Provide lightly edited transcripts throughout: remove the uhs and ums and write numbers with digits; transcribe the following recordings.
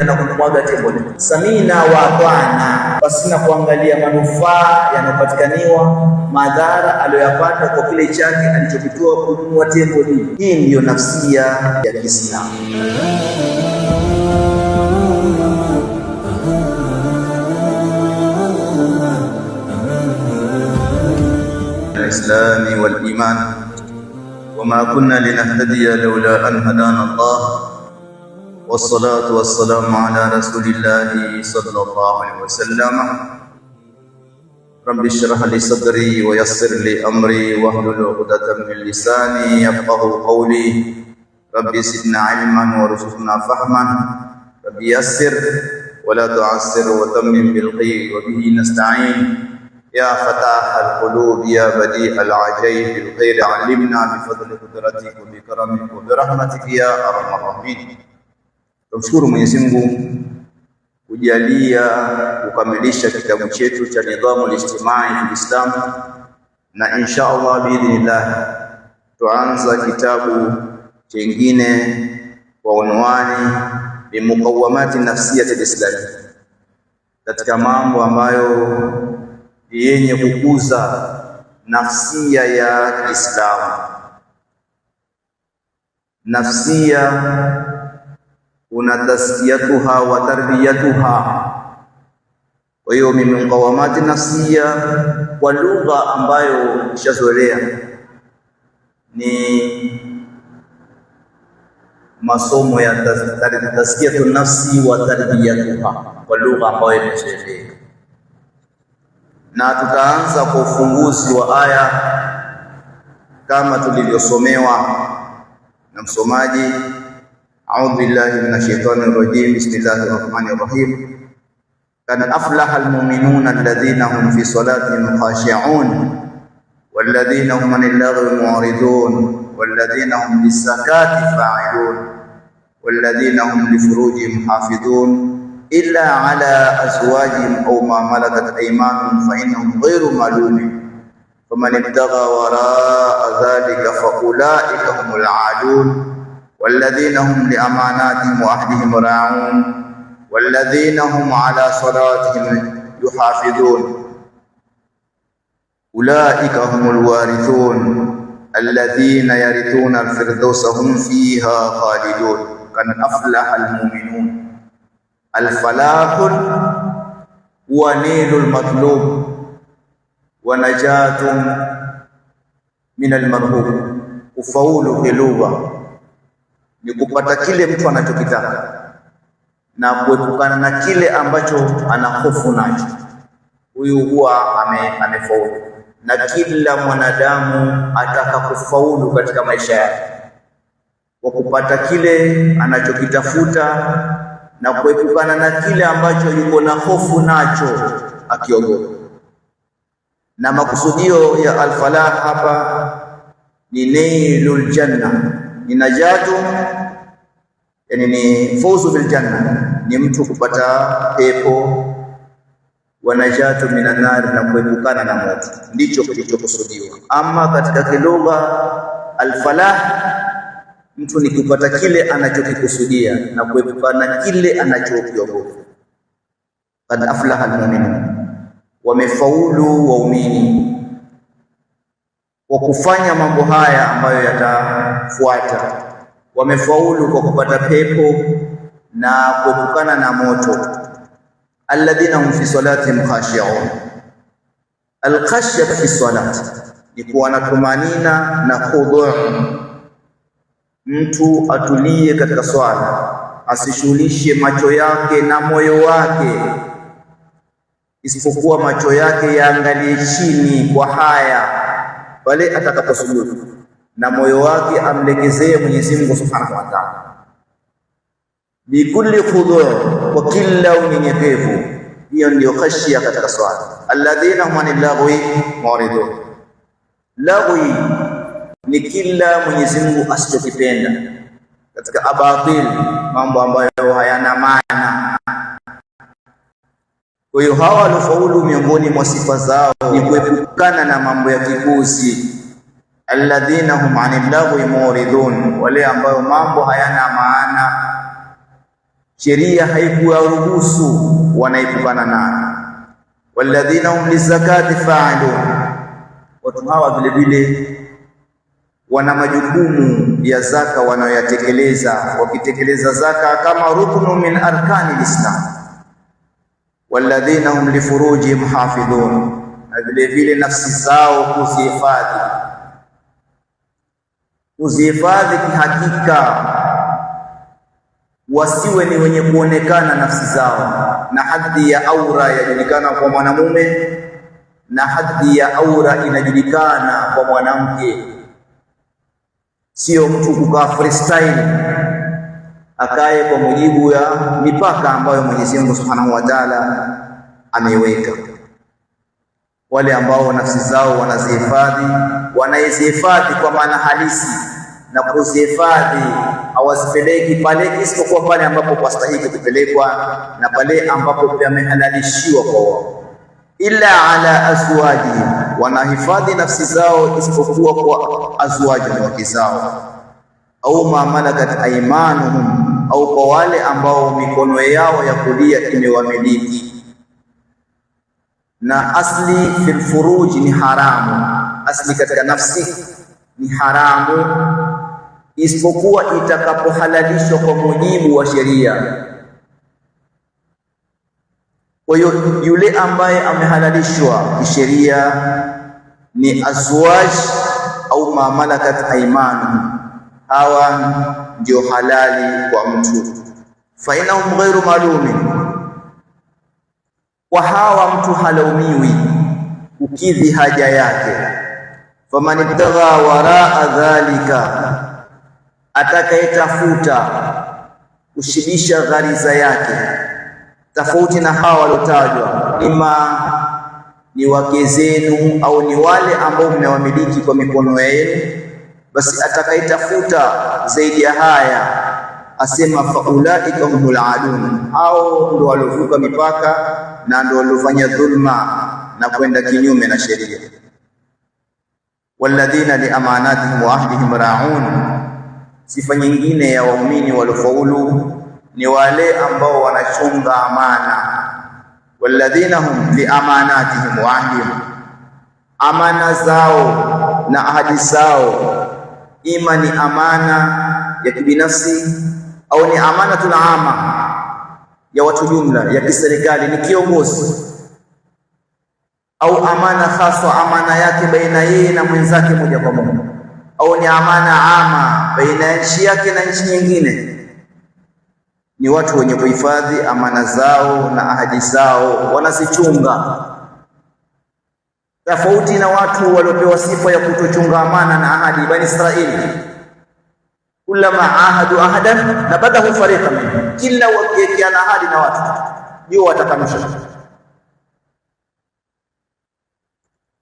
na kumwaga temboni. Samina wa atwana, pasina kuangalia manufaa yanayopatikaniwa, madhara aliyoyapata kwa kile chake alichokitoa kununua temboni. Hii ndiyo nafsia ya Kiislamu. الإسلام والإيمان وما كنا لنهتدي لولا أن هدانا الله والصلاة والسلام على رسول الله صلى الله عليه وسلم. رب اشرح لي صدري ويسر لي أمري واحلل عقدة من لساني يفقهوا قولي. رب زدنا علما وارزقنا فهما. رب يسر ولا تعسر وتمم بالخير وبه نستعين. يا فتاح القلوب يا بديع العجائب بالخير علمنا بفضل قدرتك وبكرمك وبرحمتك يا ارحم الراحمين. Tumshukuru Mwenyezi Mungu kujalia kukamilisha kitabu chetu cha Nidhamu al-Ijtimai fi Islam, na insha Allah biidhnillah tuanza kitabu kingine kwa unwani bi muqawamati nafsiyati al-Islam, katika mambo ambayo yenye kukuza nafsia ya Kiislamu. Nafsia una tazkiyatuha wa tarbiyatuha. Kwa hiyo min muqawamati nafsia kwa lugha ambayo ishazoelea ni masomo ya tazkiyatu nafsi wa tarbiyatuha, kwa lugha ambayo imezoeleka. Na tutaanza kwa ufunguzi wa aya kama tulivyosomewa na msomaji. A'udhu billahi minash shaitani rajim. Bismillahir rahmanir rahim. Kad aflaha almu'minuna alladhina hum fi salatihim khashi'un walladhina hum 'anil lagwi mu'ridun walladhina hum lis-zakati fa'ilun walladhina hum li furujihim hafidhun إلا على أزواجهم أو ما ملكت أيمانهم فإنهم غير ملومين فمن ابتغى وراء ذلك فأولئك هم العادون والذين هم لأماناتهم وعهدهم راعون والذين هم على صلاتهم يحافظون أولئك هم الوارثون الذين يرثون الفردوس هم فيها خالدون. قد أفلح المؤمنون. الفلاح هو نيل المطلوب ونجاة من المرهوب. Ufaulu kilugha ni kupata kile mtu anachokitaka na kuepukana na kile ambacho ana hofu nacho. Huyu huwa amefaulu. Na kila mwanadamu ataka kufaulu katika maisha yake kwa kupata kile anachokitafuta na kuepukana na kile ambacho yuko na hofu nacho akiogopa. Na makusudio ya al-falah hapa ni nailul janna, ni najatu, yani ni fawzu bil janna, ni mtu kupata pepo, wa najatu minan nar, na kuepukana na moto. Ndicho kilichokusudiwa. Ama katika kilugha al-falah, mtu ni kupata kile anachokikusudia na kuepukana kile anachokiogopa. Kad aflaha almu'minun, wamefaulu waumini kwa kufanya mambo haya ambayo yatafuata. Wamefaulu kwa kupata pepo na kuepukana na moto. Alladhina hum fi salatihim khashi'un. Al-khashya fi salat ni kuwa na tumanina na khudhu'. Mtu atulie katika swala, asishughulishe macho yake na moyo wake, isipokuwa macho yake yaangalie chini kwa haya pale atakaposujudu, na moyo wake amlekezee Mwenyezi Mungu Subhanahu wa Ta'ala. Bikulli khudhu', kwa kila unyenyekevu. Hiyo ndio khashia katika swala. Alladhina hum 'anil lagwi mu'ridun. Lagwi ni kila Mwenyezi Mungu asichokipenda katika abatil, mambo ambayo hayana maana. Kwa hiyo hawa waliofaulu miongoni mwa sifa zao ni kuepukana na mambo ya kipuzi. Alladhina hum 'anil lagwi mu'ridun, wale ambao mambo hayana maana sheria haikuwaruhusu, wanaepukana nayo. Walladhina hum lizakati fa'ilun, watu hawa vile vile wana majukumu ya zaka wanayoyatekeleza, wakitekeleza zaka kama ruknu min arkani lislam. Walladhina hum lifurujihim hafidhun, na vile vile nafsi zao kuzihifadhi kihakika, wasiwe ni wenye kuonekana nafsi zao. Na hadhi ya aura yajulikana kwa mwanamume, na hadhi ya aura inajulikana kwa mwanamke. Sio mtu kukaa freestyle, akae kwa mujibu ya mipaka ambayo Mwenyezi Mungu Subhanahu wa Ta'ala ameiweka. Wale ambao nafsi zao wanazihifadhi kwa maana halisi, na kuzihifadhi hawazipeleki pale isipokuwa pale ambapo pastahili kupelekwa, na pale ambapo pamehalalishiwa kwa wao. Illa ala azwaji, wanahifadhi nafsi zao isipokuwa kwa azwaji, wake zao, au ma malakat aymanuhum, au kwa wale ambao mikono yao ya kulia imewamiliki. Na asli fil furuji ni haramu, asli katika nafsi ni haramu, isipokuwa itakapohalalishwa kwa mujibu wa sheria. Kwa hiyo yule ambaye amehalalishwa kisheria ni azwaj au ma malakat aymanuhum, hawa ndio halali kwa mtu. Fa inahum ghairu malumin, kwa hawa mtu halaumiwi kukidhi haja yake. Faman ibtagha waraa dhalika, atakayetafuta kushibisha ghariza yake, tofauti na hawa waliotajwa, ima ni wake zenu au ni wale ambao mmewamiliki kwa mikono yenu, basi atakayetafuta zaidi ya haya, asema faulaika humul adun, hao ndio waliovuka mipaka na ndio waliofanya dhulma na kwenda kinyume na sheria. Walladhina li amanatihim wa ahdihim ra'un, sifa nyingine ya waumini waliofaulu ni wale ambao wanachunga amana. Walladhina hum li amanatihim wa ahdihim, amana zao na ahadi zao, ima ni amana ya kibinafsi au ni amanatul ama ya watu jumla ya kiserikali, ni kiongozi, au amana haswa, amana yake baina yeye na mwenzake moja kwa moja, au ni amana ama baina ya nchi yake na nchi nyingine. Ni watu wenye kuhifadhi amana zao na ahadi zao, wanazichunga, tofauti na watu waliopewa sifa ya kutochunga amana na ahadi. Bani Israili, kullama ahadu ahadan nabadahu fariqan minhum, kila wakiwekeana ahadi na watu ndio watakanusha.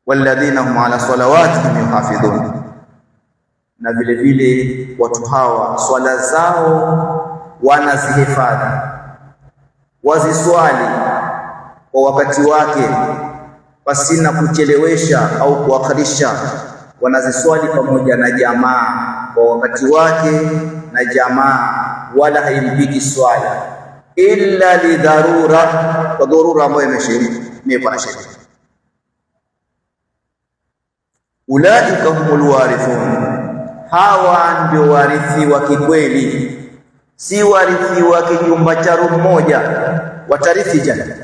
Walladhina hum ala salawatihim yuhafidhun, na vile vile watu hawa swala zao wanazihifadhi, waziswali kwa wakati wake pasina kuchelewesha au kuakhirisha. Wanaziswali pamoja na jamaa kwa wakati wake na jamaa, wala haimpiki swala illa lidharura, kwa dharura ambayo imekuwa na sheria. Ulaika humul warithun, hawa ndio warithi wa kikweli, si warithi wa kijumba cha room moja, watarithi janna.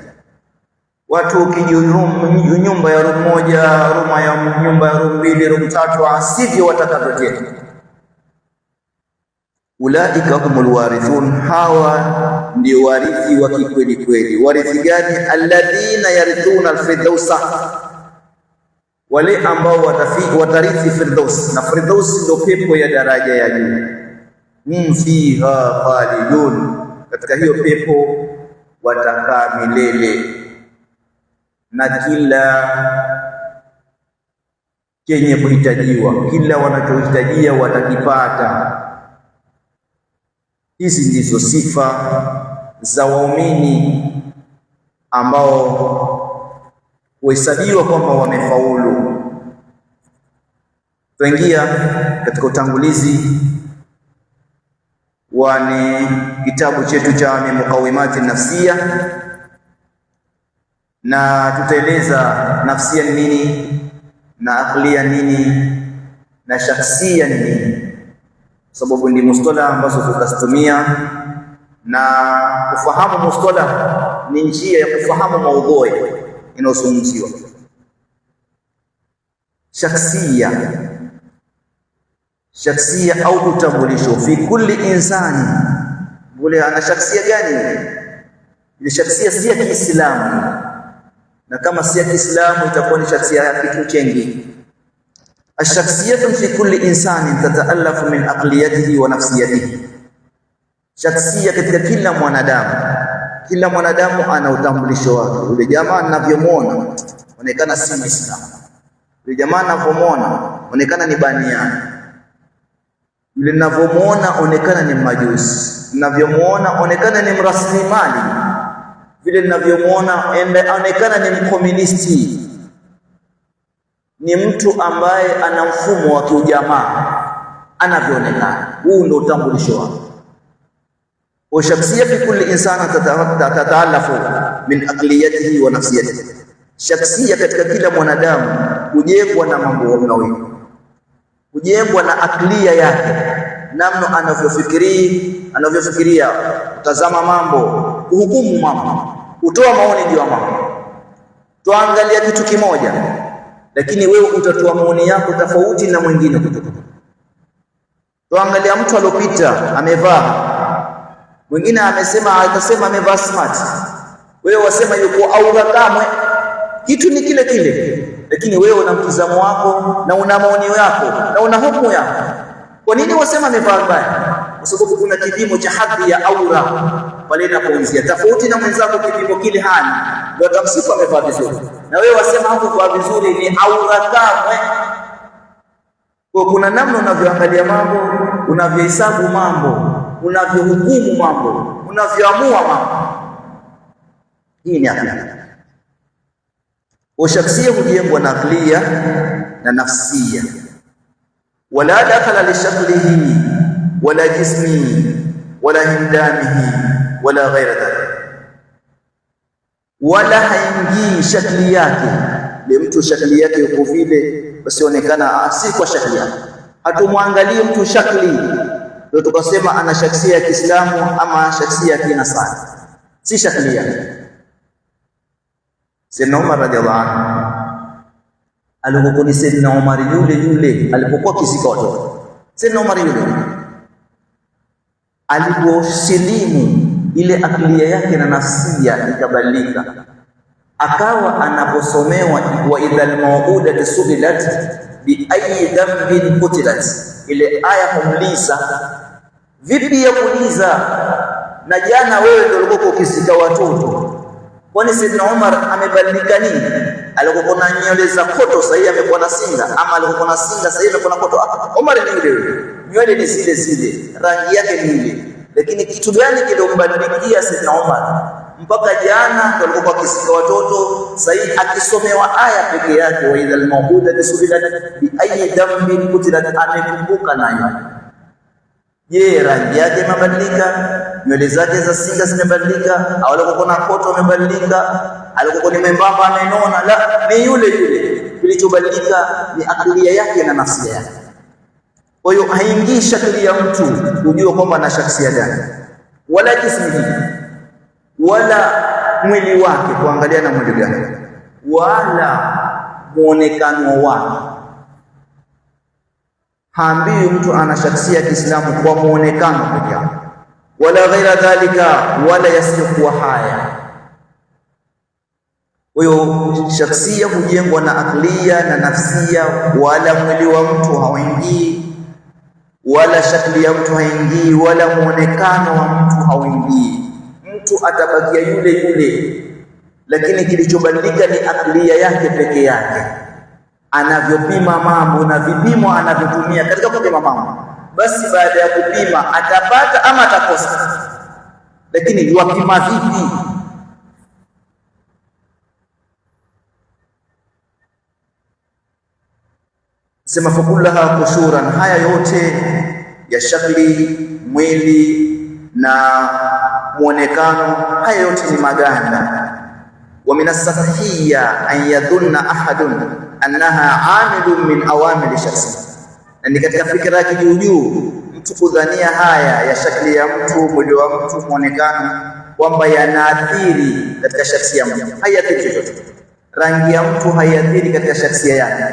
Watu nyumba ya room moja, nyumba ya room mbili, room tatu, asivyo watakavyotenga. Ulaika humul warithun, hawa ndio warithi wa kikweli kweli. Warithi gani? Alladhina yarithuna alfirdausa, wale ambao watarithi firdaus, na firdaus ndio pepo ya daraja ya juu. Fiha khalidun, katika hiyo pepo watakaa milele, na kila chenye kuhitajiwa, kila wanachohitajia watakipata. Hizi ndizo sifa za waumini ambao huhesabiwa kwamba wamefaulu. Tuingia katika utangulizi ni kitabu chetu cha Muqawimati Nafsia, na tutaeleza nafsia ni nini na aqlia nini na shakhsia ni nini, sababu ni mustalah ambazo tutazitumia, na kufahamu mustalah ni njia ya kufahamu maudhui inayozungumziwa. Shakhsia au utambulisho, fi kulli insani, bule ana shakhsia gani? Ile shakhsia si ya Kiislamu, na kama si ya Kiislamu itakuwa ni shakhsia ya kitu chengi. Ash-shakhsiyatu fi kulli insani tataallafu min aqliyatihi wa nafsiyatihi. Shakhsia katika kila mwanadamu ana utambulisho wake. Yule jamaa ninavyomuona onekana si Muislamu, yule jamaa ninavyomuona onekana ni baniani, yule ninavyomuona onekana ni majusi, ninavyomuona onekana ni mraslimali, vile ninavyomuona onekana ni mkomunisti, ni mtu ambaye ana mfumo wa kiujamaa anavyoonekana. Huu ndio utambulisho wake. Wa shakhsiyya fi kulli insani tataallafu min aqliyatihi wa nafsiyatihi. Shakhsiyya katika kila mwanadamu hujengwa na mambo mawili, hujengwa na aklia yake, namna anavyofikiria, kutazama mambo, kuhukumu mambo, kutoa maoni juu ya mambo. Tuangalia kitu kimoja, lakini wewe utatoa maoni yako tofauti na mwingine kutoka. Tuangalia mtu aliyopita amevaa, mwingine atasema amevaa smart, wewe wasema yuko aura kamwe, kitu ni kile kile, lakini wewe una mtazamo wako na una maoni yako na una hukumu yako. Kwa nini wasema amevaa mbaya? Kwa sababu kuna kipimo cha hadhi ya aura pale inapoanzia, tofauti na mwenzako kipimo kile hana, ndio atamsifu amevaa vizuri, na wewe wasema hakuvaa vizuri, ni aura kamwe. Kwa kuna namna unavyoangalia mambo, unavyohesabu mambo, unavyohukumu mambo, unavyoamua mambo. Hii ni akili. Shakhsia hujengwa na aklia na nafsia. Wala dakhala li shaklihi wala jismihi wala hindamihi wala ghaira dhalik, wala haingii shakli yake. Ile mtu shakli yake yuko vile, basi onekana si kwa shakli yake. Hatumwangalie mtu shakli ndio tukasema ana shakhsia ya Kiislamu ama shakhsia ya Kinasara, si shakli yake. Sayyidina Umar radhiallahu anhu alipokuwa ni Sayyidina Umar yule alipokuwa kisika watoto, Sayyidina Umar yule aliposilimu, ile akili yake na nafsia ikabadilika, akawa anaposomewa wa idhal mawudati subilat bi ayi dhanbin qutilat, ile aya humliza vipi ya kuuliza, na jana wewe ndio ulikuwa ukisika watoto. Kwani Sayyidina Umar amebadilika nini? Alikuwa na nywele za koto, sasa hivi amekuwa na singa, ama alikuwa na singa, sasa hivi amekuwa na koto. Umar ni yule, nywele ni zile, rangi yake ni ile, lakini kitu gani kilombadilikia Sayyidina Umar mpaka jana ndio alikuwa akisika watoto, sasa hivi akisomewa aya peke yake, wa idhal mawudati subilat bi ayi dhanbin qutilat, amekumbuka nayo. Je, rangi yake imebadilika? Nywele zake za singa zimebadilika? Au alikuwa na koto amebadilika? Alikuwa ni membamba amenona? La, ni yule. Kilichobadilika ni akili yake na nafsi yake. Kwa hiyo haingii shakli ya mtu kujua kwamba ana shakhsia gani, wala jismihi, wala mwili wake kuangalia na mwili gani, wala muonekano wake. Haambii mtu ana shakhsia ya Kiislamu kwa muonekano pekee yake, wala ghaira dhalika, wala yasiyokuwa haya. Kwa hiyo shakhsia hujengwa na aklia na nafsia, wala mwili wa mtu haingii, wala shakli ya mtu haingii, wala muonekano wa mtu hauingii. Mtu atabakia yule, lakini kilichobadilika ni aklia yake peke yake, anavyopima mambo na vipimo anavyotumia katika kupima mambo. Basi baada ya kupima atapata ama atakosa, lakini wapima vipi? Sema fakullaha kushuran, haya yote ya shakli, mwili na muonekano, haya yote ni maganda. Wa min as-sathiyya an yadhunna ahadun annaha amilun min awamil shakhsi, na ni katika fikra yake juu mtu kudhania haya ya shakli ya mtu, mwili wa mtu, muonekano kwamba yanaathiri katika shakhsia ya mtu. Haiathiri chochote. Rangi ya mtu haiathiri katika shakhsia yake,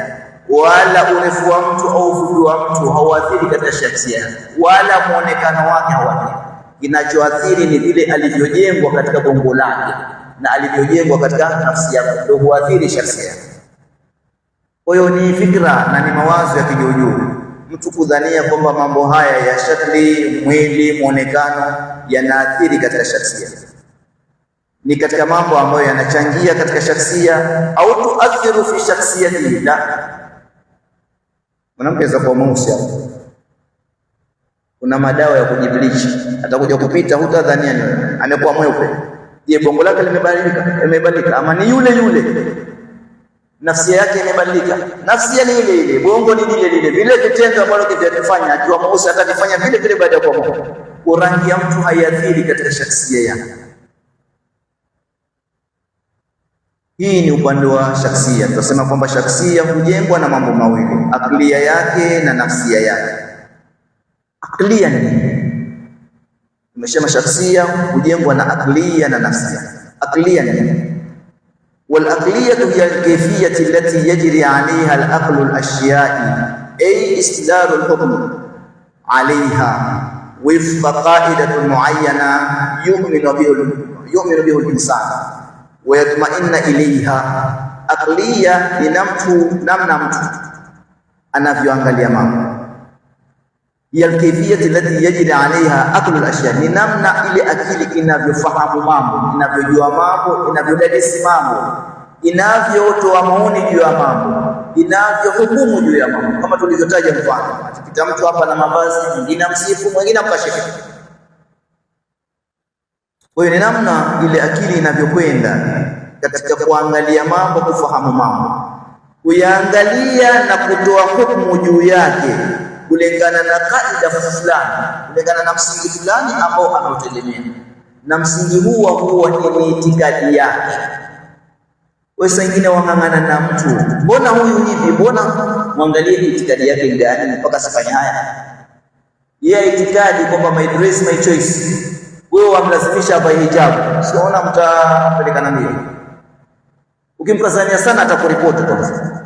wala urefu wa mtu au ufupi wa mtu hauathiri katika shakhsia yake, wala muonekano wake hauathiri. Kinachoathiri ni vile alivyojengwa katika bongo lake na alivyojengwa katika nafsi yake, ndio huathiri shakhsia yake. Kwa hiyo ni fikra na ni mawazo ya kijuujuu mtu kudhania kwamba mambo haya ya shakli, mwili, muonekano yanaathiri katika shakhsia. Ni katika mambo ambayo yanachangia katika shakhsia au tuathiru fi shakhsiyati. La, mwanamke za kwa mweusi hapo, kuna madawa ya kujibleach, atakuja kupita hutadhania ni amekuwa mweupe. Je, bongo lake limebadilika ama ni yule yule? Nafsi yake imebadilika, nafsi ni ile ile, bongo ni ile ile, vile vitendo ambavyo kivifanya akiwa mweusi atakifanya vile vile baada ya kuwa mweupe. Rangi ya mtu haiathiri katika shakhsia yake. Hii ni upande wa shakhsia. Tunasema kwamba shakhsia hujengwa na mambo mawili, aklia yake na nafsia yake. Aklia ni tumesema shakhsia hujengwa na aklia na nafsia. Aklia ni والأقلية هي الكيفية التي يجري عليها العقل الأشياء، أي إصدار الحكم عليها وفق قاعدة معينة يؤمن به الإنسان ويطمئن إليها. أقلية ni namna mtu anavyoangalia mambo. Hiya alkayfiyatu allati yajri alaiha aqlu alashya, ni namna ile akili inavyofahamu mambo, inavyojua mambo, inavyodadisi mambo, inavyotoa maoni juu ya mambo, inavyohukumu juu ya mambo. Kama tulivyotaja mfano, akipita mtu hapa na mavazi, mwingine msifu, mwingine mkashifu. Kwa hiyo ni namna ile akili inavyokwenda katika kuangalia mambo, kufahamu mambo, kuyaangalia na kutoa hukumu juu yake kulingana na kaida fulani, kulingana na msingi fulani ambao anaotegemea, na msingi huwa ni itikadi yake. Wewe wengine wang'ang'ana na mtu, mbona huyu hivi, mbona muangalie itikadi yake gani mpaka sifanye haya. Yeye itikadi kwamba my dress my choice, wewe wamlazimisha avae hijabu, siona mtapelekana mbio. Ukimkazania sana atakuripoti kwa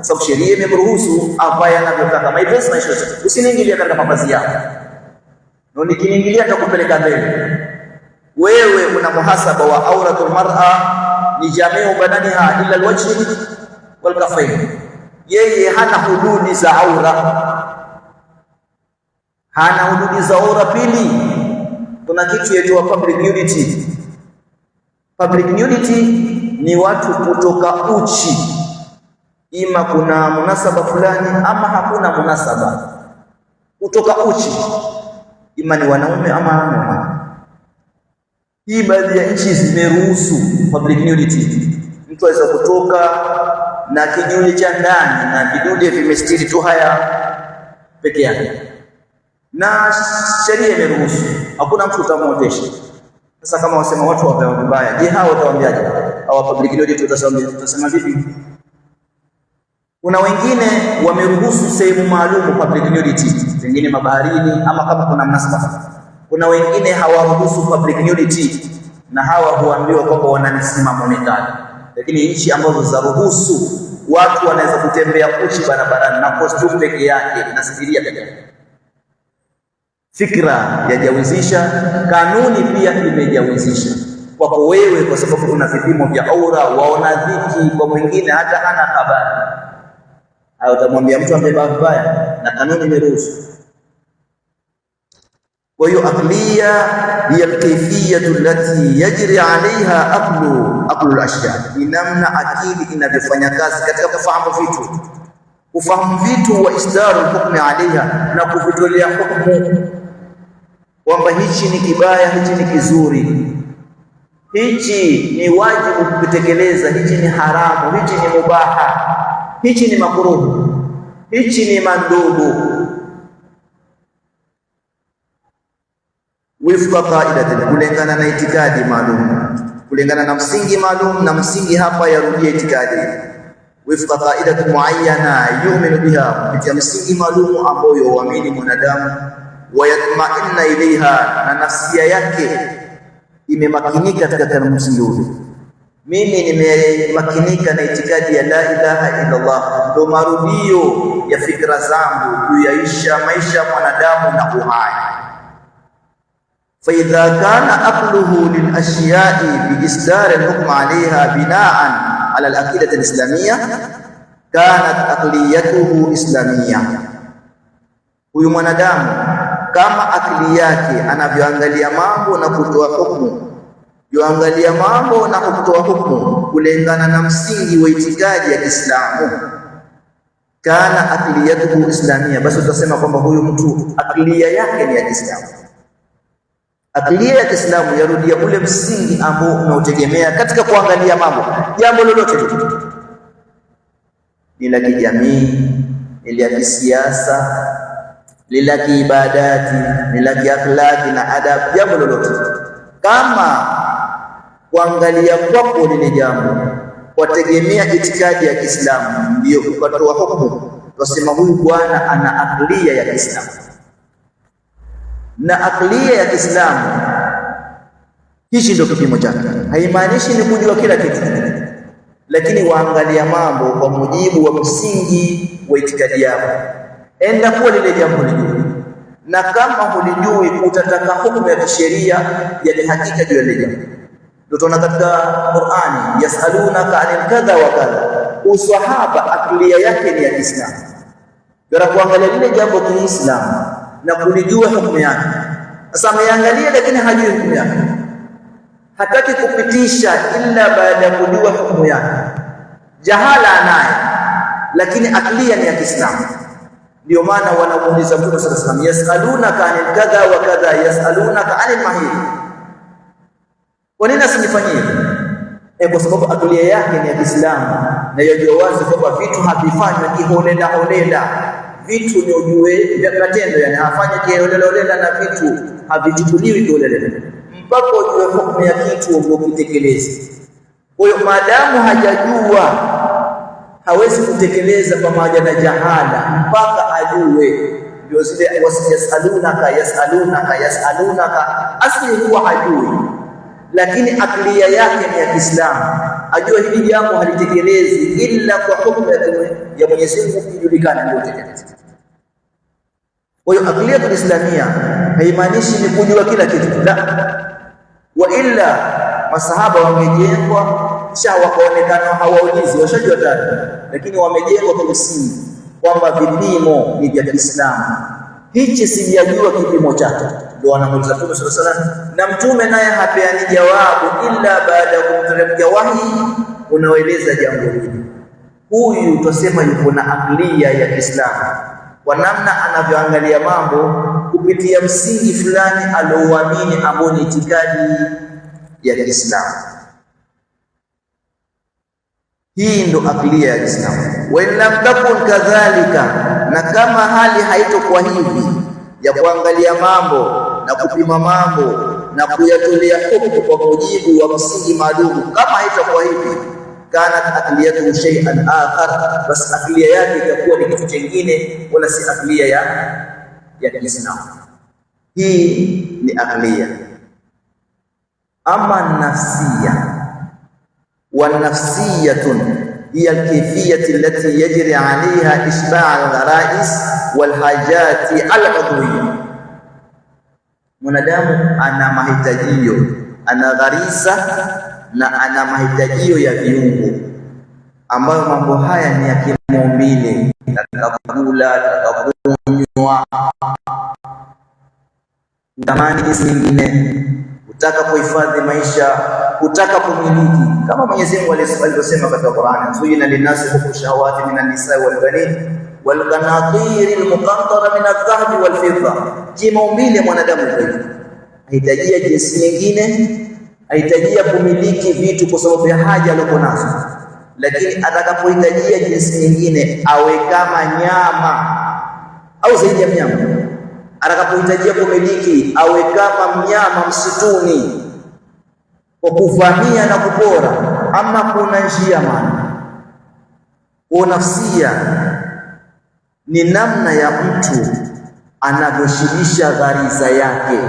sababu sheria imemruhusu avae anavyotaka. My dress my choice, usiniingilia katika mavazi yako, na nikiniingilia nitakupeleka mbele. Wewe una muhasaba wa auratul mar'a ni jamiu badaniha illa alwajhi wal kafayn. Yeye hana hududi za aura, hana hududi za aura. Pili, kuna kitu yaitwa public nudity. Public nudity ni watu kutoka uchi, ima kuna munasaba fulani ama hakuna munasaba, kutoka uchi, ima ni wanaume ama wanawake. Hii baadhi ya nchi zimeruhusu public nudity. Mtu aweza kutoka na kinyume cha ndani na vidude vimestiri tu haya peke yake, na sheria imeruhusu, hakuna mtu utamwotesha. Sasa kama wasema watu wapewa vibaya, je, hao watawaambiaje? Hawa public nudity tutasema vipi? Kuna wengine wameruhusu sehemu maalum public nudity, wengine mabaharini ama kama kuna mnasaba. Kuna wengine hawaruhusu public nudity, na hawa huambiwa kwamba wana misimamo mikali. Lakini nchi ambazo zaruhusu watu wanaweza kutembea uchi barabarani na costume peke yake na sidiria peke yake, fikra yajawizisha, kanuni pia imejawizisha kwako wewe, kwa sababu una vipimo vya aura, waona dhiki kwa mwingine hata hana habari. Hayo utamwambia mtu ambaye vibaya, na kanuni imeruhusu. Kwa hiyo akliya hiya alkayfiyatu allati yajri alaiha aqlu alashya, ni namna akili inavyofanya kazi katika kufahamu vitu wa isdaru hukmi alaiha, na kuvitolea hukumu kwamba hichi ni kibaya, hichi ni kizuri, hichi ni wajibu kutekeleza, hichi ni haramu, hichi ni mubaha, hichi ni makruh, hichi ni mandubu. wifqa qaidatin, kulingana na itikadi maalum, kulingana na msingi maalum, na msingi hapa yarudia itikadi. Wifqa qaidatin muayyana yu'minu biha, kupitia msingi maalum ambao yuamini mwanadamu, wayatma'inna ilaiha, na nafsia yake imemakinika katika msingi ule. Mimi nimemakinika na itikadi ya la ilaha illa Allah, ndo marudio ya fikra zangu kuyaisha maisha ya mwanadamu na uhai. Fa idha kana aqluhu lil ashiya'i bi isdar al-hukm 'alayha bina'an 'ala al-aqidah al-islamiyya, kanat aqliyatuhu islamiyya. Huyu mwanadamu kama akili yake anavyoangalia mambo na kutoa hukumu, yoangalia mambo na kutoa hukumu kulingana na msingi wa itikadi ya Kiislamu, kana aqliyatuhu islamia, basi tutasema kwamba huyu mtu aklia yake ni ya Kiislamu. Aklia ya Kiislamu yarudia ule msingi ambao unaotegemea katika kuangalia mambo. Jambo lolote ni la kijamii, ni la kisiasa, ni la kiibadati, ni la kiakhlaki na adab, jambo lolote kama kuangalia kwako lile jambo wategemea itikadi ya Kiislamu, ndio ukatoa hukumu, tunasema huyu bwana ana aklia ya Kiislamu. Na aklia ya Kiislamu hichi ndio kipimo chake. Haimaanishi ni kujua kila kitu, lakini waangalia mambo kwa mujibu wa msingi wa itikadi yako. Enda kuwa lile jambo lijui, na kama hulijui utataka hukumu ya kisheria ya hakika juu ya lile jambo. Ndio tunaona katika Qur'ani, yasalunaka anil kadha wa kadha, uswahaba aklia yake ni ya Kiislamu, bila kuangalia lile jambo Kiislamu na kulijua hukumu yake. Sasa ameangalia lakini hajui hukumu yake, hataki kupitisha illa baada ya kujua hukumu yake. Jahala anaye lakini aklia ni ya Kiislamu. Ndio maana wanamuuliza Mtume sallallahu alaihi wasallam, yasalunaka anil kadha wa kadha, yasalunaka anil mahid. Kwa nini asifanyie? Kwa sababu aklia yake ni ya Kiislamu, na yajua wazi kwamba vitu havifanywi kiholela holela. Vitu ni ujue vya matendo, yani hafanya kiholela holela, na vitu havichukuliwi kiholela mpaka ujue hukumu ya kitu ndio kitekeleze. Kwa hiyo maadamu hajajua hawezi kutekeleza pamoja na jahala mpaka ajue. Ndio zile yasalunaka, asli huwa hajui, lakini aklia yake ni ya Kiislamu, ajua hili jambo halitekelezi illa kwa hukumu ya Mwenyezi Mungu kujulikana ndio tekeleza. Kwa hiyo aklia ya Islamia haimaanishi ni kujua kila kitu, la. Wa illa masahaba wamejengwa kisha wakaonekana hawaulizi, washajua tayari, lakini wamejengwa kwa msingi kwamba vipimo ni vya Kiislamu. Hichi sijajua kipimo chake, ndio anamuuliza Mtume sallallahu alaihi wasallam, na Mtume naye hapeani jawabu illa baada ya kumteremkia wahi unaoeleza jambo hili. Huyu tutasema yuko na aklia ya Kiislamu kwa namna anavyoangalia mambo kupitia msingi fulani alioamini ambao ni itikadi ya Kiislamu. Hii ndo aklia ya Kiislamu. Wa in lam takun kadhalika, na kama hali haitokuwa hivi ya kuangalia mambo na kupima mambo na kuyatolea hukumu kwa mujibu wa msingi maalum, kama haitokuwa hivi, kanat akliyatu shay'an akhar, bas aklia yake itakuwa ni kitu kingine, wala si aklia ya Kiislamu. Hii ni aklia. Ama nafsia, والنفسية هي الكيفية التي يجري عليها إشباع الغرائز والحاجات العضوية. Mwanadamu ana mahitajio, ana gharisa na ana mahitajio ya viungo, ambayo mambo haya ni ya kimaumbile, kula, kunywa, tamani hizi nyingine, kutaka kuhifadhi maisha, kutaka kumiliki, kama Mwenyezi Mungu alivyosema katika Qur'an, zuyina linasi hubu shahawati minan nisa'i wal banin wal qanatir al muqantara min adh-dhahabi wal fidda. Kimaumbile mwanadamu ahitajia jinsi nyingine, ahitajia kumiliki vitu kwa sababu ya haja aliyokuwa nazo, lakini atakapohitajia jinsi nyingine awe kama nyama au zaidi ya nyama, atakapohitajia kumiliki awe kama mnyama msituni kwa kuvamia na kupora, ama kuna njia maana. Kwa nafsia ni namna ya mtu anavyoshibisha ghariza yake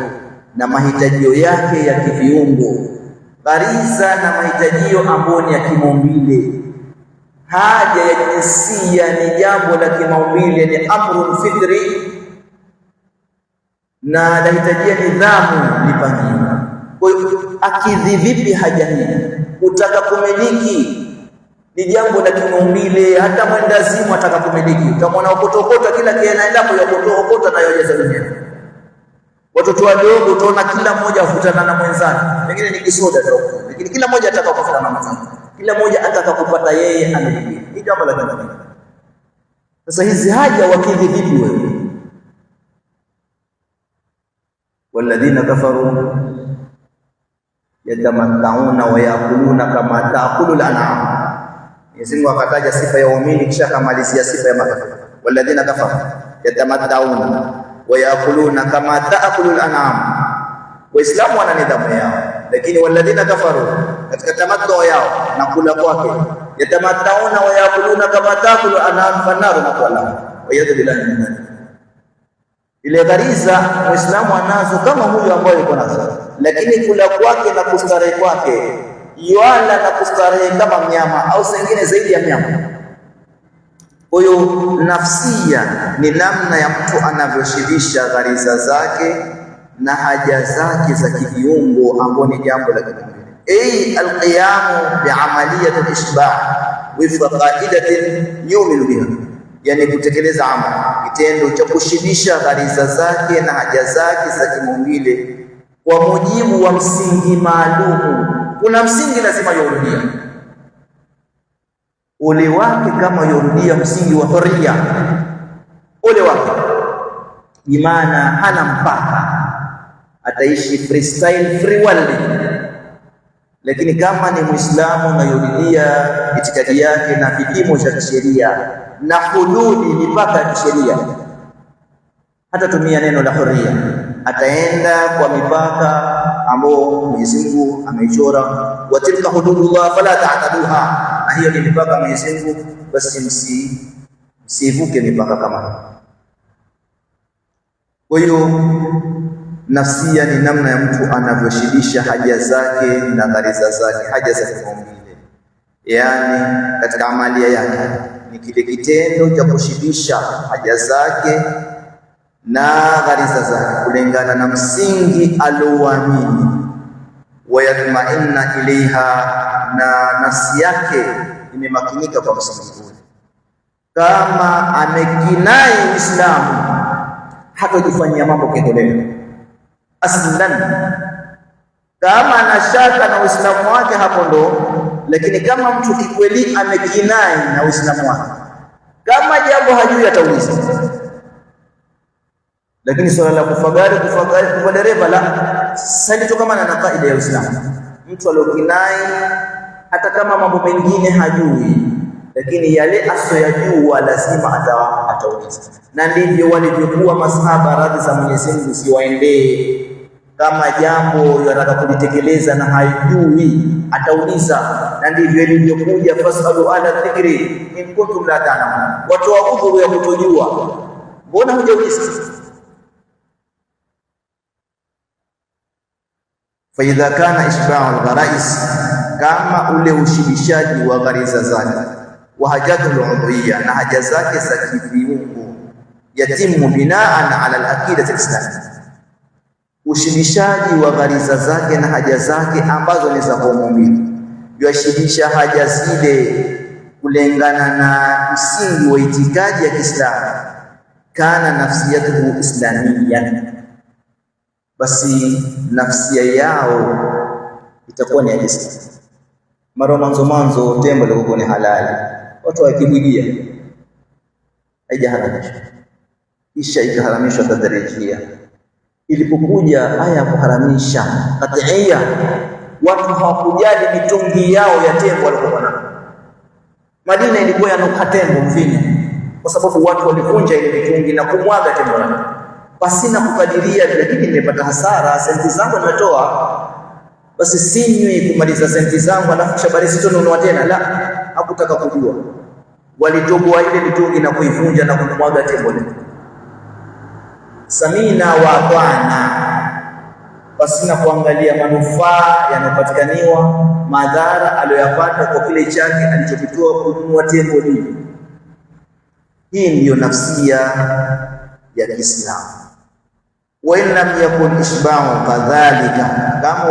na mahitajio yake ya kiviungo. Ghariza na mahitajio ambayo ni ya kimaumbile. Haja ya jinsia ni jambo la kimaumbile, ni amrun fitri, na lahitajia nidhamu lipangiwa. Kwa hiyo akidhi vipi haja hii? Utaka kumiliki ni jambo la kimaumbile. Hata mwendazimu ataka kumiliki, kama anaokotokota kila kienda kwa kutokota na yojaza dunia. Watoto wadogo utaona kila mmoja afutana na mwenzake, pengine ni kisoda tu, lakini kila mmoja ataka kufutana na mwenzake, kila mmoja ataka kupata yeye amiliki. Ni jambo la kimaumbile. Sasa hizi haja wakidhi vipi wewe? Walladhina kafaru yatamatta'una wa ya'kuluna kama ta'kulu al-an'am. Mwenyezi Mungu akataja sifa ya waumini kisha akamalizia sifa ya makafiri. Walladhina kafaru yatamatta'una wa ya'kuluna kama ta'kulu al-an'am. Waislamu wana nidhamu yao, lakini walladhina kafaru katika tamattu yao na kula kwake, yatamatta'una wa ya'kuluna kama ta'kulu al-an'am fannaru maqwala wa yadhu billahi min dhalik. Ile ghariza Muislamu anazo kama huyo ambaye yuko nazo, lakini kula kwake na kustarehe kwake yuala na kustarehe kama mnyama au sengine zaidi ya mnyama. Kwa hiyo nafsia ni namna ya mtu anavyoshibisha ghariza zake na haja zake za kiviungo, ambao ni jambo la kimaumbile. Alqiyamu biamaliyati al-ishba' wifqa qa'idatin yu'minu biha, yani kutekeleza amali, kitendo cha kushibisha ghariza zake na haja zake za kimaumbile kwa mujibu wa msingi maalum. Kuna msingi lazima yurudia ule wake, kama yurudia msingi wa huria ule wake, imana hana mpaka, ataishi freestyle free world. Lakini kama ni Muislamu na yurudia itikadi yake na vipimo vya kisheria na hududi mipaka ya kisheria, hata tumia neno la huria, ataenda kwa mipaka ambao Mwenyezi Mungu ameichora. Wa tilka hududullah fala ta'taduha, na hiyo ni mipaka ya Mwenyezi Mungu, basi msivuke mipaka kama hiyo. Kwa hiyo nafsia ni namna ya mtu anavyoshibisha haja zake na ghariza zake, haja za kimaumbile, yani katika amalia yake ni kile kitendo cha kushibisha haja zake na ghariza zake kulingana na msingi alioamini, wayatma'inna ilaiha, na nafsi yake imemakinika kwa msingi ule. Kama amekinai Uislamu hatojifanyia mambo kiholela aslan. Kama anashaka na Uislamu wake hapo ndo. Lakini kama mtu kikweli amekinai na Uislamu wake, kama jambo hajui atauliza. Lakini swala la kufa dereva la sasa kutokana na kaida ya Uislamu. Mtu aliokinai hata kama mambo mengine hajui, lakini yale asoyajua lazima atauliza. Na ndivyo walivyokuwa masahaba, radhi za Mwenyezi Mungu siwaendee. Kama jambo yanataka kulitekeleza na haijui atauliza, na ndivyo ilivyokuja fasalu ala dhikri in kuntum la ta'lamun, watu wa udhuru ya kutojua. Mbona hujauliza? Fa idha kana ishba'u al-gharais, kama ule ushibishaji wa ghariza zake, wa hajatul udhiyya, na haja zake za kiviungo, yatimu binaan ala al-aqidati al-islamiyya, ushibishaji wa ghariza zake na haja zake ambazo ni za kimaumbile, yashibisha haja zile kulingana na msingi wa itikadi ya Kiislamu, kana nafsiyatuhu islamiyya, basi nafsia yao itakuwa ni ya Kiislamu. Mara mwanzo tembo lilikuwa ni halali, watu wakibudia, haijaharamishwa, kisha ikaharamishwa tadrijia. Ilipokuja aya ya kuharamisha qat'iyya, watu hawakujali mitungi yao ya tembo walikuwa nayo. Madina ilikuwa yanuka tembo mvinyo, kwa sababu watu walivunja ile mitungi na kumwaga tembo lao. pasina kukadiria, lakini nimepata hasara, senti zangu nimetoa, basi sinywi kumaliza senti zangu alafu shabari sitonunua tena. La, hakutaka kujua. Walitoboa ile mitungi na kuivunja na kumwaga tembo. Samina wa atwana, pasina kuangalia manufaa yanayopatikaniwa, madhara aliyoyapata kwa kile chake alichokitoa kununua tembo hili. Hii ndiyo nafsia ya Kiislamu. Wa in lam yakun ishba'u kadhalika, kama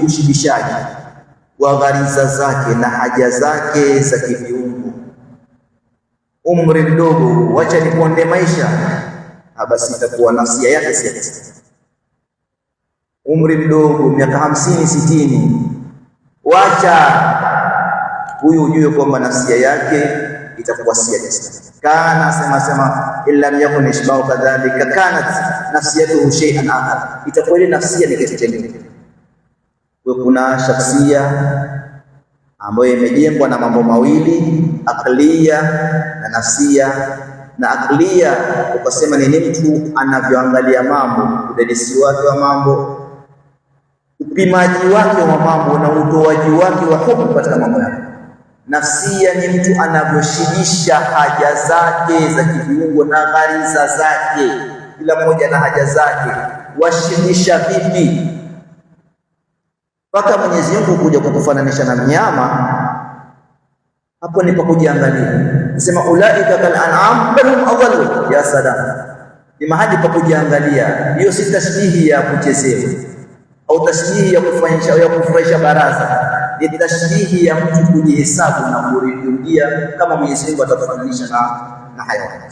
ushibishaji wa ghariza zake na haja zake za kiviungo. Umri mdogo, wacha niponde maisha, basi itakuwa nafsia yake sasa. Umri mdogo, miaka 50 60, wacha huyu ujue kwamba nafsia yake itakuwa si ya Kiislamu. Kana sema illa yakun ishba'u kadhalika kanat nafsiyatuhu shay'an akhar, itakuwa ile nafsia ni kitu kingine. Kuna shakhsia ambayo imejengwa na mambo mawili, aklia na nafsia. Na aklia ukasema ni mtu anavyoangalia mambo, udadisi wake wa mambo, upimaji wake wa mambo na utoaji wake wa hukumu katika mambo yake. Nafsia ni mtu anavyoshibisha haja zake za kiviungo na ghariza zake, kila mmoja na haja zake. Washibisha vipi? Mpaka Mwenyezi Mungu kuja kukufananisha na mnyama, hapo ni pa kujiangalia. Nasema ulaika kal an'am bal hum adall. Ya salam, ni mahali pa kujiangalia. Hiyo si tashbihi ya kuchezewa au tashbihi ya kufurahisha baraza, ni tashbihi ya mtu kujihesabu na kurudia kama Mwenyezi Mungu atakufananisha na hayawani.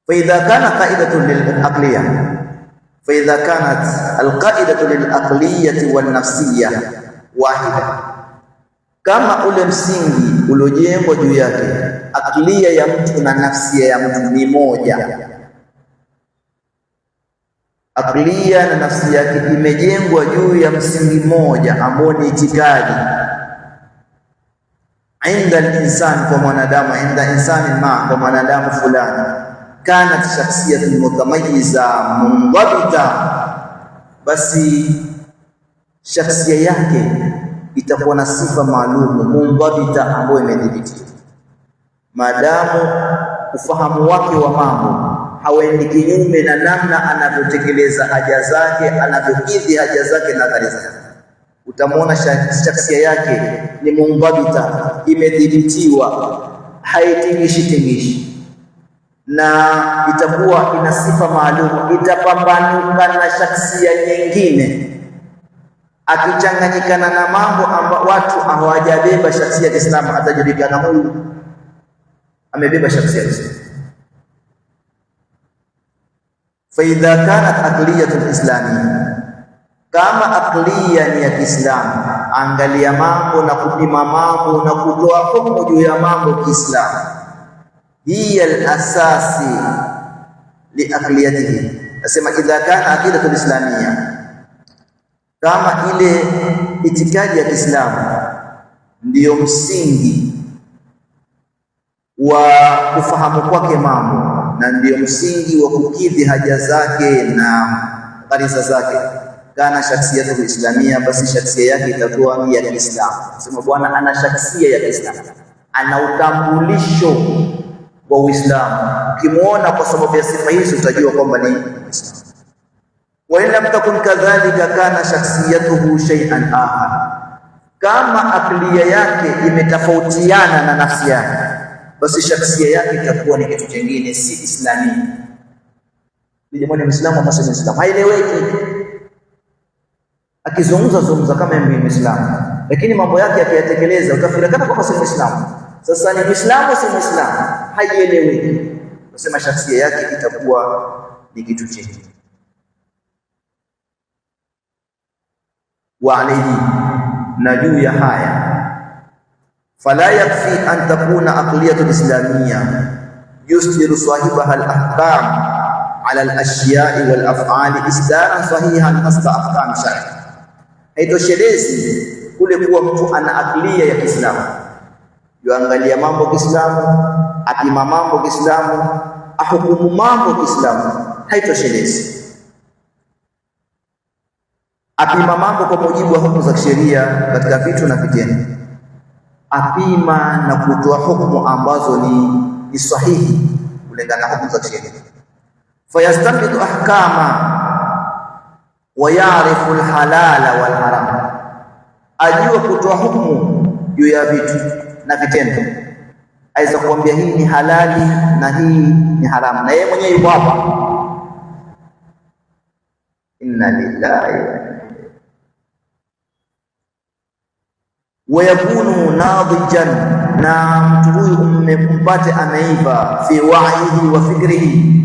Fa idha kana qa'idatu lil aqliya, fa idha kanat al qa'idatu lil aqliyati wan nafsiyya wahida, kama ule msingi uliojengwa juu yake aklia ya mtu na nafsia ya mtu ni moja, aklia na nafsi yake imejengwa juu ya msingi mmoja ambao ni itikadi. Inda al-insan, kwa mwanadamu, inda insani ma, kwa mwanadamu fulani, kanat shakhsiyatun mutamayyiza mundabita, basi shakhsia yake itakuwa na sifa maalum mundabita, ambayo imedhibitiwa. Maadamu ufahamu wake wa mambo hawendi kinyume na namna anavyotekeleza haja zake, anavyokidhi haja zake na ghariza zake, utamwona shakhsia yake ni mundabita, imedhibitiwa, haitingishi, na itakuwa ina sifa maalum, itapambanuka na shakhsia nyingine. Akichanganyikana na mambo ambayo watu hawajabeba shakhsia ya Kiislamu, atajulikana huyu amebeba shakhsia ya Kiislamu. Fa idha kanat aqliyatul islamiyya, kama aqliya ni ya Kiislamu, angalia mambo na kupima mambo na kutoa hukumu juu ya mambo Kiislamu, hiya al-asasi li aqliyatihi. Nasema idha kana aqidatul islamiyya, kama ile itikadi ya Kiislamu ndiyo msingi wa kufahamu kwake mambo na ndiyo msingi wa kukidhi haja zake na ghariza zake, kana shakhsiyatu islamia, basi shakhsia yake itakuwa ni ya Kiislamu. Sema bwana ana shakhsia ya Kiislamu, ana utambulisho wa Uislamu. Ukimuona kwa sababu ya sifa hizi utajua kwamba ni Muislamu. Wa in lam takun kadhalika kana shakhsiyatuhu shay'an akhar, kama aklia yake imetofautiana na nafsi yake, basi shakhsia yake itakuwa ni kitu kingine, si Islami. Jamani, Muislamu ama si Muislamu haieleweki. Akizungumza kama ni Muislamu, lakini mambo yake akiyatekeleza utafikiria kama si Muislamu. Sasa ni Muislamu si Muislamu, haieleweki. Nasema shakhsia yake itakuwa ni kitu kingine. Wa alayhi, na juu ya haya, fala yakfi an takuna aqliyatul islamiyya yusdiru sahibaha al-ahkam ala al-ashya'i wal af'ali isdaran sahihan asla ahkam shar'i. Haitoshelezi kule kuwa mtu ana aklia ya Kiislamu, yuangalia mambo Kiislamu, apima mambo Kiislamu, ahukumu mambo Kiislamu. haitoshelezi. Apima mambo kwa mujibu wa hukumu za kisheria katika vitu na vitendo, apima na kutoa hukumu ambazo ni sahihi kulingana na hukumu za kisheria. Fayastanbitu ahkama wa ya'rifu alhalala wal haram, ajua kutoa hukumu juu ya vitu na vitendo, aweza kuambia hii ni halali na hii ni haramu, na yeye mwenyewe yuko hapa. Inna lillahi wa yakunu nadijan, na mtu huyu umempate ameiva fi wa'ihi wa fikrihi,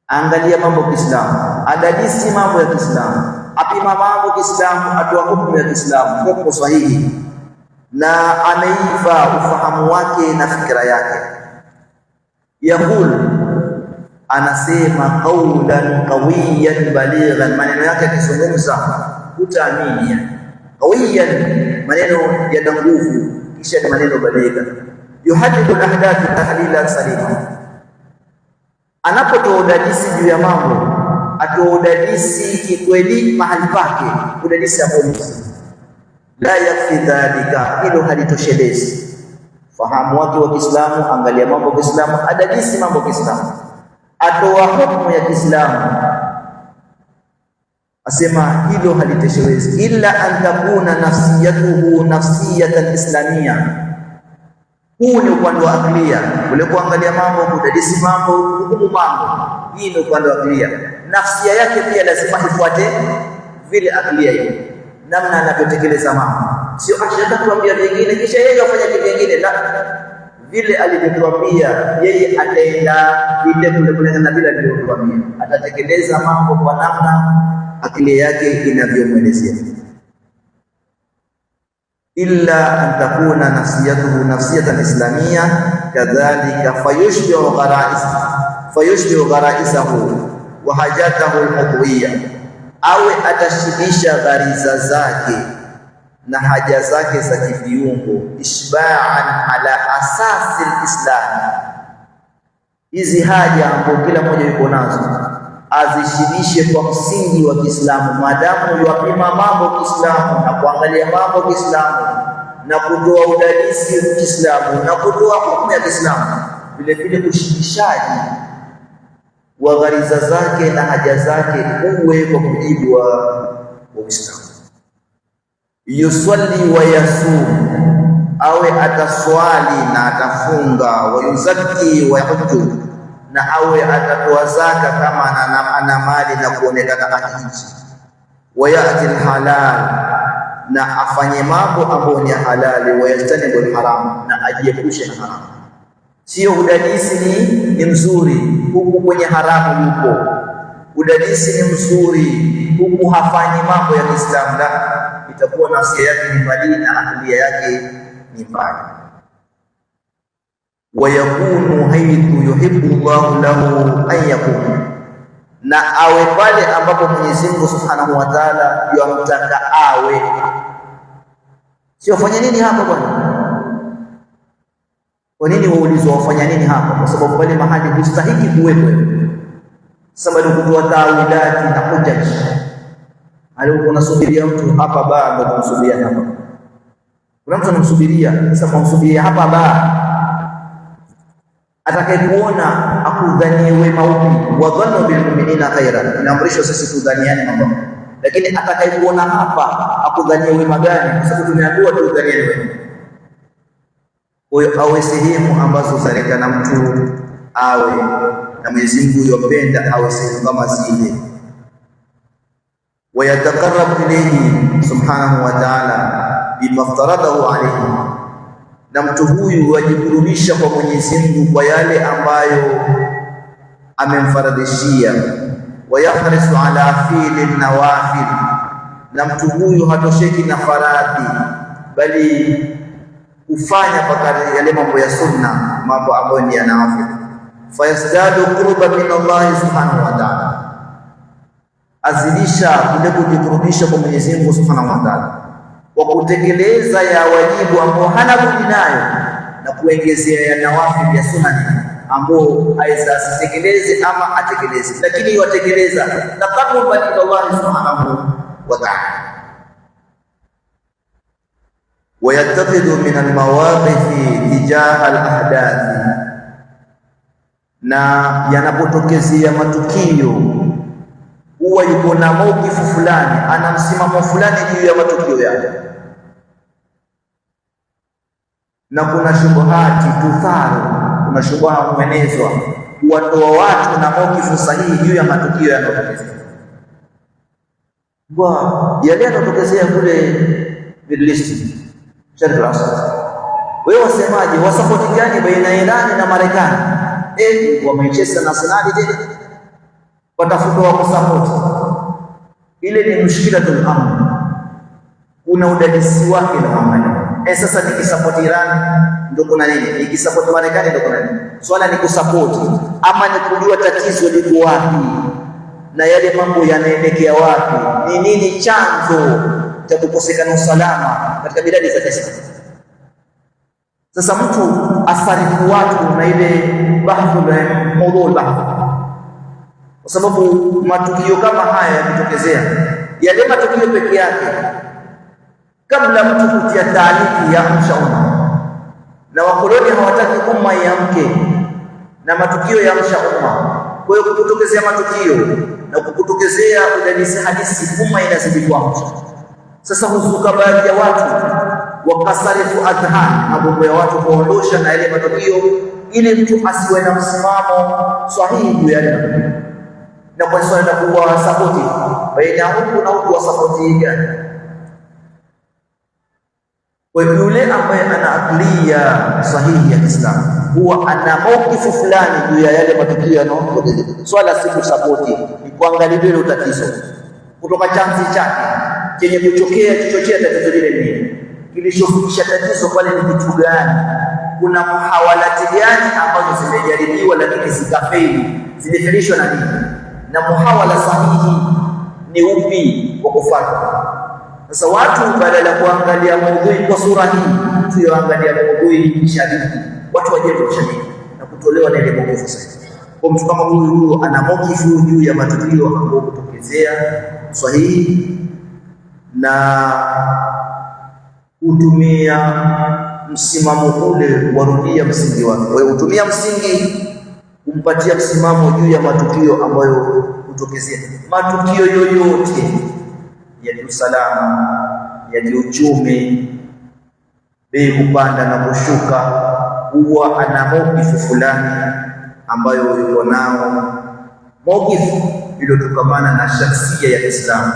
angalia mambo ya Kiislamu, adadisi mambo ya Kiislamu, apima mambo ya Kiislamu, atoa hukumu ya Kiislamu hukumu sahihi, na ameiva ufahamu wake na fikra yake. Yaqul, anasema qawlan qawiyan balighan, maneno yake akizungumza utaamini. Qawiyan, maneno yana nguvu, kisha ni maneno baligha. Yuhaddidu al-ahdath tahlilan salima, anapotoa udadisi juu ya mambo, atoa udadisi kikweli mahali pake, udadisi ambao la yakfi dhalika, hilo halitoshelezi. Fahamu wake wa Kiislamu, angalia mambo ya Kiislamu, adadisi mambo ya Kiislamu, atoa hukumu ya Kiislamu, asema hilo halitoshelezi. Illa an takuna nafsiyatuhu nafsiyatan islamia, huu ni upande wa aklia, ule kuangalia mambo, kudadisi mambo, hukumu mambo, hii ni upande wa aklia. Nafsia yake pia lazima ifuate vile aklia hiyo, namna anavyotekeleza mambo, sio ashaka kuambia vingine kisha yeye afanya kitu kingine. La, vile alivyotuambia yeye ataenda vile kulingana na vile alivyotuambia, atatekeleza mambo kwa namna akili yake inavyomwelezea. Illa an takuna nafsiyatuhu nafsiyatan islamia kadhalika fayushbihu gharaisahu wa hajatahu almuqwiyya, awe atashibisha ghariza zake na haja zake za kiviungo, ishba'an ala asasi alislam, hizi haja ambazo kila mmoja yuko nazo azishibishe kwa msingi wa Kiislamu. Maadamu yapima mambo Kiislamu na kuangalia mambo Kiislamu na kutoa udadisi wa Kiislamu na kutoa hukumu ya Kiislamu, vile vile ushibishaji wa ghariza zake na haja zake uwe kwa mujibu wa Uislamu. Yusalli wa yasum, awe ataswali na atafunga, wa yuzaki wa yahujju, na awe atatoa zaka kama ana mali na kuonekana akiji, wa yati alhalal, na afanye mambo ambayo ni halali, wa yastanibu alharam, na ajiepushe na haramu. Sio udadisi ni mzuri huku kwenye haramu yupo, udadisi ni mzuri huku hafanyi mambo ya Kiislamu, la, itakuwa nafsi yake ni mbali na akili yake ni mbali. Wa yakunu haythu yuhibbu Allahu lahu an yakun, na awe pale ambapo Mwenyezi Mungu Subhanahu wa Ta'ala yamtaka awe. Sio fanya nini hapa bwana, kwa nini waulizwa wafanya nini hapa? Kwa sababu pale mahali hustahiki kuwepo, sababu kutoa tawilati na hujaji. Alikuwa unasubiria mtu hapa baa, ndio kumsubiria hapa. Kuna mtu anamsubiria, sasa kumsubiria hapa baa, atakayekuona akudhanie wema upi, wa dhannu bil mu'minina khairan, inaamrishwa sisi tudhaniane mambo, lakini atakayekuona hapa akudhanie wema gani? Kwa sababu tumeambiwa tudhaniane wema. Kwa hiyo awe sehemu ambazo zarekana mtu awe na Mwenyezi Mungu yopenda, awe sehemu kama zile. Wa yataqarrabu ilayhi subhanahu wa ta'ala bima aftaradahu alayhi, na mtu huyu wajikurubisha kwa Mwenyezi Mungu kwa yale ambayo amemfaradhishia. Wa yahrisu ala fi'li nawafil, na mtu huyu hatosheki na faradhi, bali kufanya mpaka yale mambo ya sunna, mambo ambayo ni ya nawafil. Fayazdadu qurba min Allah subhanahu wa ta'ala, azidisha kule kujikurubisha kwa Mwenyezi Mungu Subhanahu wa Ta'ala kwa kutekeleza ya wajibu ambao hana budi nayo, na kuongezea ya nawafil ya sunna. ambao aidha asitekeleze ama atekeleze, lakini watekeleza taqarruban ila Allah subhanahu wa ta'ala. Wayattakhidhu min almawaqifi tijaha alahdathi, na yanapotokezea matukio huwa yuko na maukifu fulani, ana msimamo fulani juu ya matukio yake, na kuna shubuhati tutharu, kuna shubuha huenezwa kuwatoa watu na maukifu sahihi juu ya matukio yanayotokezea. Yale yanayotokezea kule Middle East, Sharq al-Awsat, wewe wasemaje? Wasapoti gani baina ya Iran na Marekani? Wa Manchester na Arsenal tena watafuta wa kusapoti. Ile ni mushkilatul amn, kuna udadisi wake na amani. Sasa nikisapoti Iran ndio kuna nini? Nikisapoti Marekani ndio kuna nini? Swala ni kusapoti ama ni kujua tatizo liko wapi na yale mambo yanaelekea wapi, ni nini chanzo cha kukosekana usalama katika biladi za Kiislamu. Sasa mtu asarifu watu na ile bahdhu na mawdhu bahth, kwa sababu matukio kama haya yakitokezea, yale matukio peke yake, kabla mtu kutia taaliki ya umma, na wakoloni hawataki umma iamke na matukio ya umma. Kwa hiyo kutokezea matukio na kutokezea udadisi hadisi, umma inazidi kuamsha. Sasa huzuka baadhi ya watu wakasarifu adhan, mambo ya watu kuondosha na ile matukio, ili mtu asiwe na msimamo sahihi juu ya yale matukio, na kwa swala la kuwa sapoti baina huku na huku, wa sapoti gani? Kwa yule ambaye ana aklia sahihi ya Kiislamu huwa ana maukifu fulani juu ya yale matukio yanayotokezea. Swala si kusapoti, ni kuangalia ile tatizo kutoka chanzo chake chenye kuchochea tatizo lile nini, kilichofikisha tatizo pale ni kitu gani, kuna muhawalati gani ambazo zimejaribiwa lakini zikafeli, zilifelishwa na nini, na muhawala sahihi ni upi wa kufanya. Sasa watu badala ya kuangalia maudhui kwa sura hii, tuyaangalia maudhui shabiki, watu wajenga ushabiki na kutolewa na ile maukifu sahihi. Kwa mtu kama huyu ana maukifu juu ya matukio ambayo kutokezea sahihi, na kutumia msimamo ule warudia msingi wake. Kwa hiyo utumia msingi kumpatia msimamo juu ya matukio ambayo kutokezea, matukio yoyote ya kiusalama, ya kiuchumi, bei kupanda na kushuka, huwa ana maukifu fulani ambayo yuko nao, maukifu iliyotokamana na shakhsia ya Kiislamu.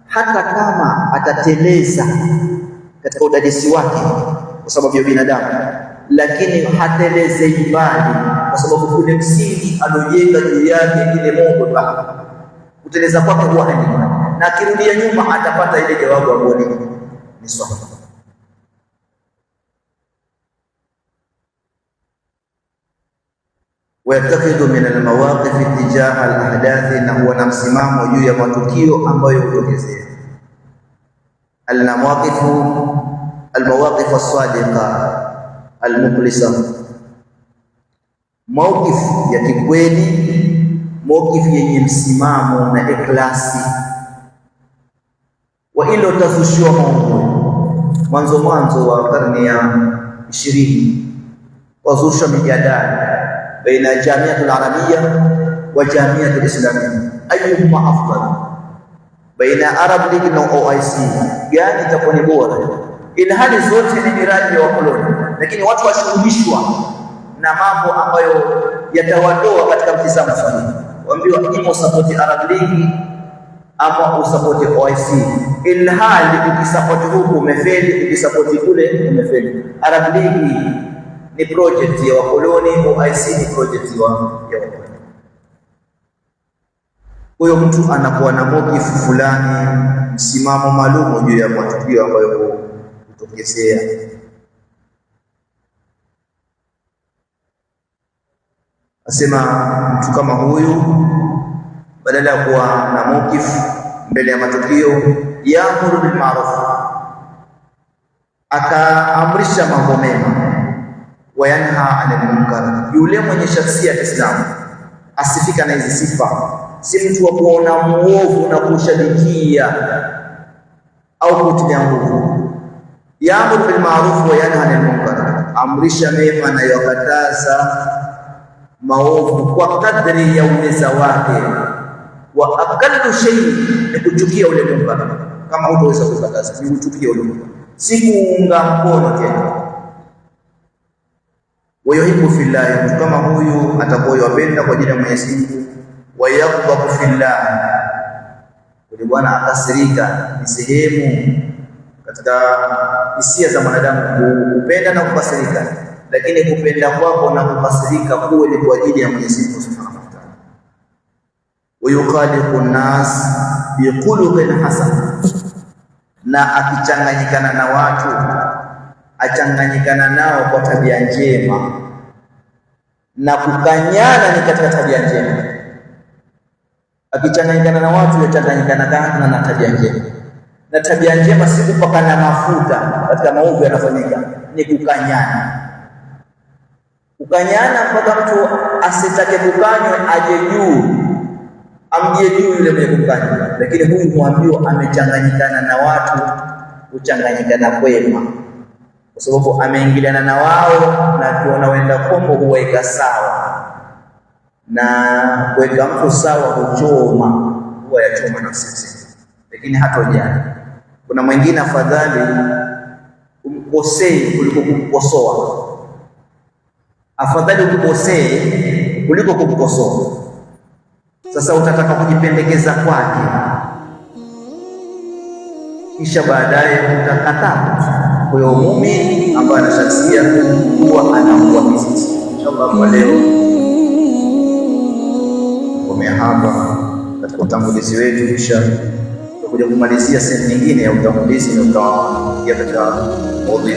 Hata kama atateleza katika udadisi wake kwa sababu ya binadamu, lakini hateleze ibadi, kwa sababu kule msingi aliojenga juu yake ile Mungu Baba, kuteleza kwake huwa halima, na akirudia nyuma atapata ile jawabu ambayo ni sahihi. Wayattakhidhu min almawaqif tijaha alahdathi, na huwa na msimamo juu ya matukio ambayo hutokezea. Almawaqif as-sadiqa almukhlisa, mawqif ya kikweli, mawqif yenye msimamo na ikhlasi. Wa ilo tazushiwa mwanzo wa karne ya 20 wazusha mijadala baina ya Jamiatul Arabia wa Jamiatul Islamia, ayyuhuma afdal, baina Arab League na OIC, gani itakuwa ni bora? Ila hali zote ni miradi ya wakoloni, lakini watu washughulishwa na mambo ambayo yatawadoa katika mtizamo sahihi. Waambiwa ima usapoti Arab League ama usapoti OIC, ila hali ukisapoti huku umefeli, ukisapoti kule umefeli. Arab League ni project ya wakoloni, OIC ni project ya wakoloni. Kwa hiyo mtu anakuwa na maukifu fulani, msimamo maalum juu ya matukio ambayo kutokezea. Asema mtu kama huyu badala ya kuwa na maukifu mbele ya matukio, yaamuru bil ma'ruf, akaamrisha mambo mema, wa yanha 'anil munkar. Yule mwenye shakhsia ya Kiislamu asifika na hizi sifa, si mtu wa kuona muovu na kushabikia au kutilia nguvu. Ya'muru bil ma'ruf wa yanha 'anil munkar, amrisha mema na yakataza maovu kwa kadri ya uweza wake. Wa aqallu shay ni kuchukia ule munkar. Kama hutaweza kukataza, ni kuchukia ule munkar, si kuunga mkono tena. Wa yuhibbu fillah, mtu kama huyu atakuwa yupenda kwa ajili ya Mwenyezi Mungu. Wa yaghdabu fillah, kwa bwana akasirika. Ni sehemu katika hisia za mwanadamu kupenda na kukasirika, lakini kupenda kwako na kukasirika kuwe ni kwa ajili ya Mwenyezi Mungu Subhanahu wa Ta'ala. Wa yukhaliqu an-nas bi khuluqin hasan, na akichanganyikana na watu achanganyikana nao kwa tabia njema, na kukanyana ni katika tabia njema. Akichanganyikana na watu yachanganyikana na tabia njema, na tabia njema si kupakana mafuta katika maovu yanafanyika, ni kukanyana. Kukanyana mpaka mtu asitake kukanywa, aje juu, amjie juu yule mwenye kukanywa. Lakini huyu mwambio amechanganyikana na watu, kuchanganyikana kwema, kwa sababu ameingiliana na wao, na akiona wenda kombo huwaika sawa, na kuweka mtu sawa huchoma, huwa yachoma nafsi, lakini hatojali. Kuna mwingine afadhali umkosee kuliko kumkosoa, afadhali umkosee kuliko kumkosoa. Sasa utataka kujipendekeza kwake, kisha baadaye utakataa. Kwa hiyo muumini ambaye anashasikia huwa anakuwa msisi. Inshallah kwa leo komea hapa katika utangulizi wetu, kisha tutakuja kumalizia sehemu nyingine ya utangulizi na tutaingia katika maudhui.